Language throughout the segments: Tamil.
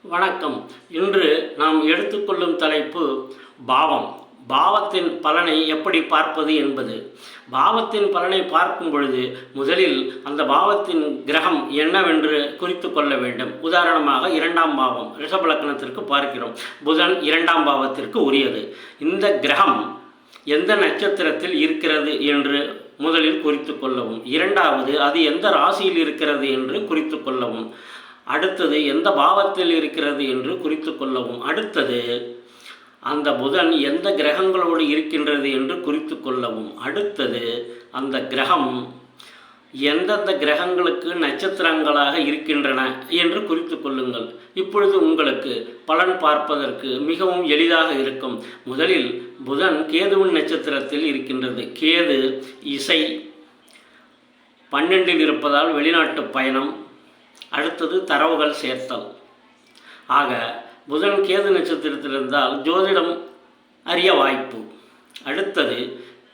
வணக்கம். இன்று நாம் எடுத்துக்கொள்ளும் தலைப்பு பாவம். பாவத்தின் பலனை எப்படி பார்ப்பது என்பது. பாவத்தின் பலனை பார்க்கும் பொழுது முதலில் அந்த பாவத்தின் கிரகம் என்னவென்று குறித்து கொள்ள வேண்டும். உதாரணமாக 2ஆம் பாவம் ரிஷப லக்னத்திற்கு பார்க்கிறோம். புதன் 2ஆம் பாவத்திற்கு உரியது. இந்த கிரகம் எந்த நட்சத்திரத்தில் இருக்கிறது என்று முதலில் குறித்து கொள்ளவும். இரண்டாவது, அது எந்த ராசியில் இருக்கிறது என்று குறித்து கொள்ளவும். அடுத்தது, எந்த பாவத்தில் இருக்கிறது என்று குறித்து கொள்ளவும். அடுத்தது, அந்த புதன் எந்த கிரகங்களோடு இருக்கின்றது என்று குறித்து கொள்ளவும். அடுத்தது, அந்த கிரகம் எந்தெந்த கிரகங்களுக்கு நட்சத்திரங்களாக இருக்கின்றன என்று குறித்து கொள்ளுங்கள். இப்பொழுது உங்களுக்கு பலன் பார்ப்பதற்கு மிகவும் எளிதாக இருக்கும். முதலில் புதன் கேதுவின் நட்சத்திரத்தில் இருக்கின்றது. கேது இசை, 12இல் இருப்பதால் வெளிநாட்டு பயணம். அடுத்தது தரவுகள் சேர்த்தல். ஆக புதன் கேது நட்சத்திரத்தில் இருந்தால் ஜோதிடம் அறிய வாய்ப்பு. அடுத்தது,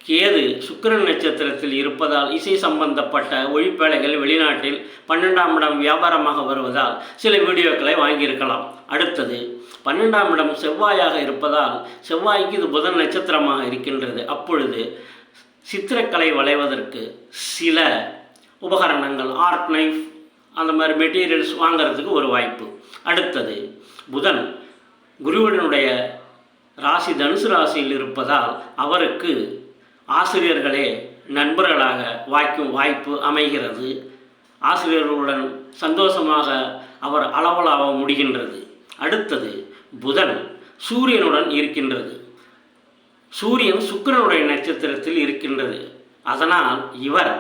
கேது சுக்கிரன் நட்சத்திரத்தில் இருப்பதால் இசை சம்பந்தப்பட்ட ஒளிப்பேழைகள் வெளிநாட்டில் 12ஆம் இடம் வியாபாரமாக வருவதால் சில வீடியோக்களை வாங்கியிருக்கலாம். அடுத்தது, 12ஆம் இடம் செவ்வாயாக இருப்பதால் செவ்வாய்க்கு இது புதன் நட்சத்திரமாக இருக்கின்றது. அப்பொழுது சித்திரக்கலை வளைவதற்கு சில உபகரணங்கள், ஆர்ட் நைஃப், அந்த மாதிரி மெட்டீரியல்ஸ் வாங்கிறதுக்கு ஒரு வாய்ப்பு. அடுத்தது, புதன் குருவனுடைய ராசி தனுசு ராசியில் இருப்பதால் அவருக்கு ஆசிரியர்களே நண்பர்களாக வாய்க்கும் வாய்ப்பு அமைகிறது. ஆசிரியர்களுடன் சந்தோஷமாக அவர் அளவலாக முடிகின்றது. அடுத்தது, புதன் சூரியனுடன் இருக்கின்றது. சூரியன் சுக்கிரனுடைய நட்சத்திரத்தில் இருக்கின்றது. அதனால் இவர்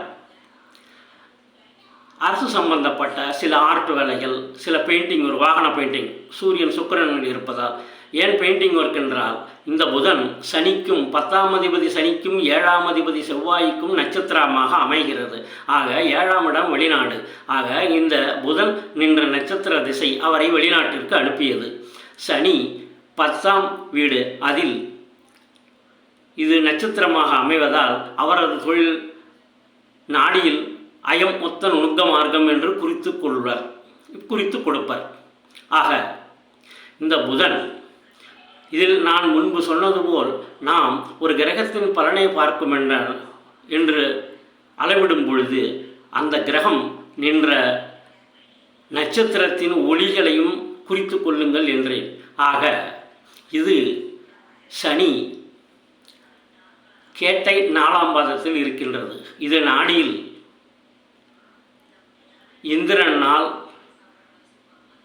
அரசு சம்பந்தப்பட்ட சில ஆர்ட் வேலைகள், சில பெயிண்டிங், ஒரு வாகன பெயிண்டிங் சூரியன் சுக்கிரனில் இருப்பதால். ஏன் பெயிண்டிங் ஒர்க் என்றால், இந்த புதன் சனிக்கும் 10ஆம் அதிபதி சனிக்கும் 7ஆம் அதிபதி செவ்வாய்க்கும் நட்சத்திரமாக அமைகிறது. ஆக 7ஆம் இடம் வெளிநாடு. ஆக இந்த புதன் நின்ற நட்சத்திர திசை அவரை வெளிநாட்டிற்கு அனுப்பியது. சனி 10ஆம் வீடு, அதில் இது நட்சத்திரமாக அமைவதால் அவரது தொழில் நாடியில் அயம் மொத்த நுணுக்க மார்க்கம் என்று குறித்து கொடுப்பார். ஆக இந்த புதன், இதில் நான் முன்பு சொன்னது போல் நாம் ஒரு கிரகத்தின் பலனை பார்க்கும் என்று அளவிடும் பொழுது அந்த கிரகம் நின்ற நட்சத்திரத்தின் ஒளிகளையும் குறித்து கொள்ளுங்கள் என்றேன். ஆக இது சனி கேட்டை 4ஆம் பாதத்தில் இருக்கின்றது. இது நாடியில் இந்திரன் நாள்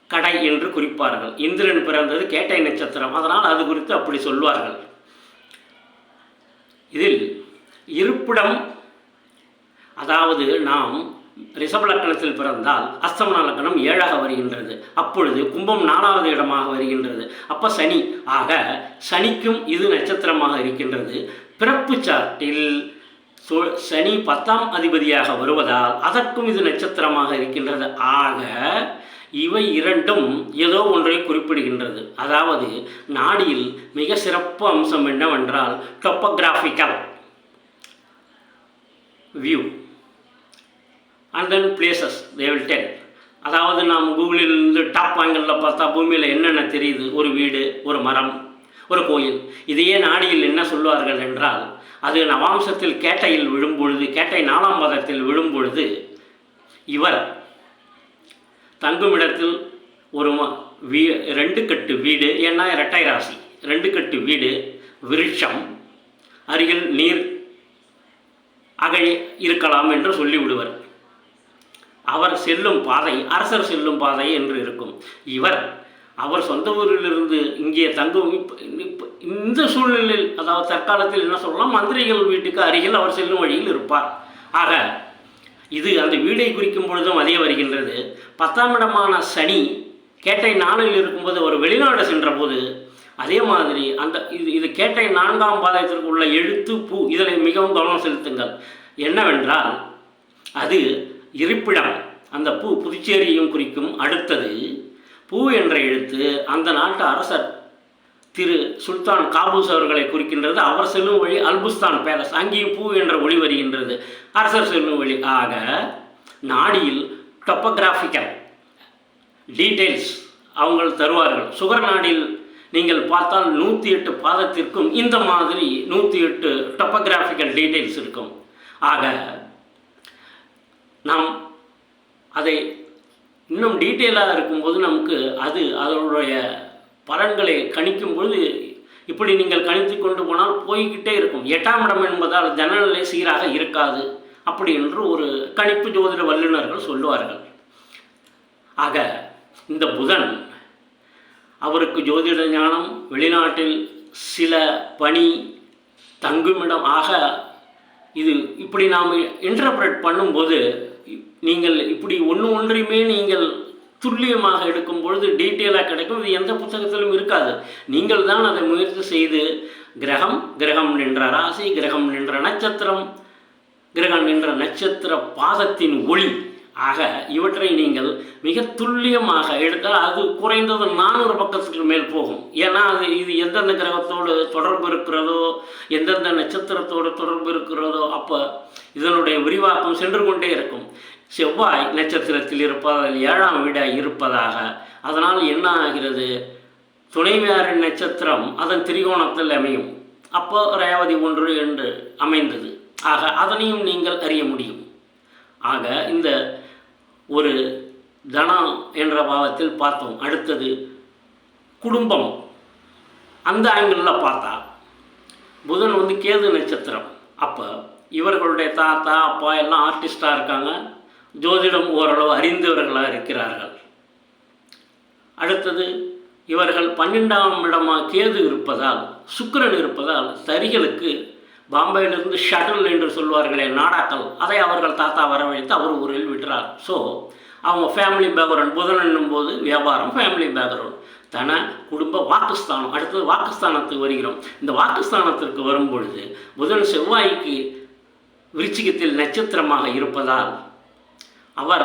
கடை என்று குறிப்பார்கள். இந்திரன் பிறந்தது கேட்டை நட்சத்திரம், அதனால் அது குறித்து அப்படி சொல்வார்கள். இதில் இருப்பிடம், அதாவது நாம் ரிஷப லக்னத்தில் பிறந்தால் அஸ்தமன லக்னம் 7ஆக வருகின்றது. அப்பொழுது கும்பம் 4ஆவது இடமாக வருகின்றது. அப்போ சனி, ஆக சனிக்கும் இது நட்சத்திரமாக இருக்கின்றது. பிறப்பு சார்ட்டில் சனி 10ஆம் அதிபதியாக வருவதால் அதற்கும் இது நட்சத்திரமாக இருக்கின்றது. ஆக இவை இரண்டும் ஏதோ ஒன்றை குறிப்பிடுகின்றது. அதாவது நாடியில் மிக சிறப்பு அம்சம் என்னவென்றால் topographical view and then places they will tell. அதாவது நாம் கூகுளில் இருந்து டாப் ஆங்கிளில் பார்த்தா பூமியில் என்னென்ன தெரியுது, ஒரு வீடு, ஒரு மரம், ஒரு கோயில். இதையே நாடியில் என்ன சொல்வார்கள் என்றால், அது நவாம்சத்தில் கேட்டையில் விழும்பொழுது, கேட்டை 4ஆம் பாதத்தில் விழும்பொழுது இவர் தங்குமிடத்தில் ஒரு 2 கட்டு வீடு, ஏன்னா இரட்டை ராசி, 2 கட்டு வீடு, விருட்சம், அருகில் நீர் அகழி இருக்கலாம் என்று சொல்லிவிடுவர். அவர் செல்லும் பாதை அரசர் செல்லும் பாதை என்று இருக்கும். அவர் சொந்த ஊரிலிருந்து இங்கே தங்கும் இந்த சூழ்நிலையில், அதாவது தற்காலத்தில் என்ன சொல்லலாம், மந்திரிகள் வீட்டுக்கு அருகில் அவர் செல்லும் வழியில் இருப்பார். ஆக இது அந்த வீடை குறிக்கும் பொழுதும் அதே வருகின்றது. 10ஆம் இடமான சனி கேட்டை 4இல் இருக்கும்போது ஒரு வெளிநாடு சென்ற போது அதே மாதிரி அந்த இது கேட்டை 4ஆம் பாதத்திற்கு உள்ள எழுத்து பூ. இதில் மிகவும் கவனம் செலுத்துங்கள். என்னவென்றால் அது இருப்பிடம், அந்த பூ புதுச்சேரியும் குறிக்கும். அடுத்தது, பூ என்ற எழுத்து அந்த நாட்டு அரசர் திரு சுல்தான் காபூஸ் அவர்களை குறிக்கின்றது. அவர் செல்லும் வழி அல்புஸ்தான் பேலஸ், அங்கேயும் பூ என்ற ஒளி வருகின்றது, அரசர் செல்லும் வழி. ஆக நாடியில் டொப்போகிராஃபிக்கல் டீட்டெயில்ஸ் அவங்க தருவார்கள். சுகர் நாடில் நீங்கள் பார்த்தால் 108 பாதத்திற்கும் இந்த மாதிரி 108 டொப்போகிராஃபிக்கல் டீட்டெயில்ஸ் இருக்கும். ஆக நாம் அதை இன்னும் டீட்டெயிலாக இருக்கும்போது நமக்கு அதனுடைய பலன்களை கணிக்கும் பொழுது இப்படி நீங்கள் கணித்து கொண்டு போனால் போய்கிட்டே இருக்கும். 8ஆம் இடம் என்பதால் ஜனநிலை சீராக இருக்காது அப்படி என்று ஒரு கணிப்பு ஜோதிட வல்லுநர்கள் சொல்லுவார்கள். ஆக இந்த புதன் அவருக்கு ஜோதிட ஞானம், வெளிநாட்டில் சில பணி, தங்குமிடம், ஆக இது இப்படி நாம் இன்டர்பிரட் பண்ணும்போது நீங்கள் இப்படி ஒன்றையுமே நீங்கள் துல்லியமாக எடுக்கும் பொழுது டீட்டெயிலாக கிடைக்கும். இது எந்த புத்தகத்திலும் இருக்காது. நீங்கள் தான் அதை முயற்சி செய்து கிரகம் நின்ற ராசி, கிரகம் நின்ற நட்சத்திரம், கிரகம் நின்ற நட்சத்திர பாதத்தின் ஒளி, ஆக இவற்றை நீங்கள் மிக துல்லியமாக எடுத்தால் அது குறைந்தது 400 பக்கத்துக்கு மேல் போகும். ஏன்னா இது எந்தெந்த கிரகத்தோடு தொடர்பு இருக்கிறதோ, எந்தெந்த நட்சத்திரத்தோடு தொடர்பு இருக்கிறதோ, அப்போ இதனுடைய விரிவாக்கம் சென்று கொண்டே இருக்கும். செவ்வாய் நட்சத்திரத்தில் இருப்பதால் 7ஆம் வீடாக இருப்பதாக, அதனால் என்ன ஆகிறது, துணைவியாரின் நட்சத்திரம் அதன் திரிகோணத்தில் அமையும். அப்போ ரேவதி 1 என்று அமைந்தது. ஆக அதனையும் நீங்கள் அறிய முடியும். ஆக இந்த ஒரு தனம் என்ற பாவத்தில் பார்த்தோம். அடுத்தது குடும்பம், அந்த ஆங்கிளில் பார்த்தா புதன் கேது நட்சத்திரம். அப்போ இவர்களுடைய தாத்தா அப்பா எல்லாம் ஆர்டிஸ்டாக இருக்காங்க, ஜோதிடம் ஓரளவு அறிந்தவர்களாக இருக்கிறார்கள். அடுத்தது இவர்கள் 12ஆம் இடமாக கேது இருப்பதால், சுக்கிரன் இருப்பதால் தறிகளுக்கு பாம்பேயிலிருந்து ஷட்டில் என்று சொல்வார்களே நாடாக்கள், அதை அவர்கள் தாத்தா வரவழைத்து அவர் ஊரில் விட்டுறார். ஸோ அவங்க ஃபேமிலி பேக்ரவுண்ட், புதன் என்னும்போது வியாபாரம், ஃபேமிலி பேக்ரவுண்ட், தன குடும்ப வாக்குஸ்தானம். அடுத்தது வாக்குஸ்தானத்துக்கு வருகிறோம். இந்த வாக்குஸ்தானத்திற்கு வரும்பொழுது புதன் செவ்வாய்க்கு விருச்சிகத்தில் நட்சத்திரமாக இருப்பதால் அவர்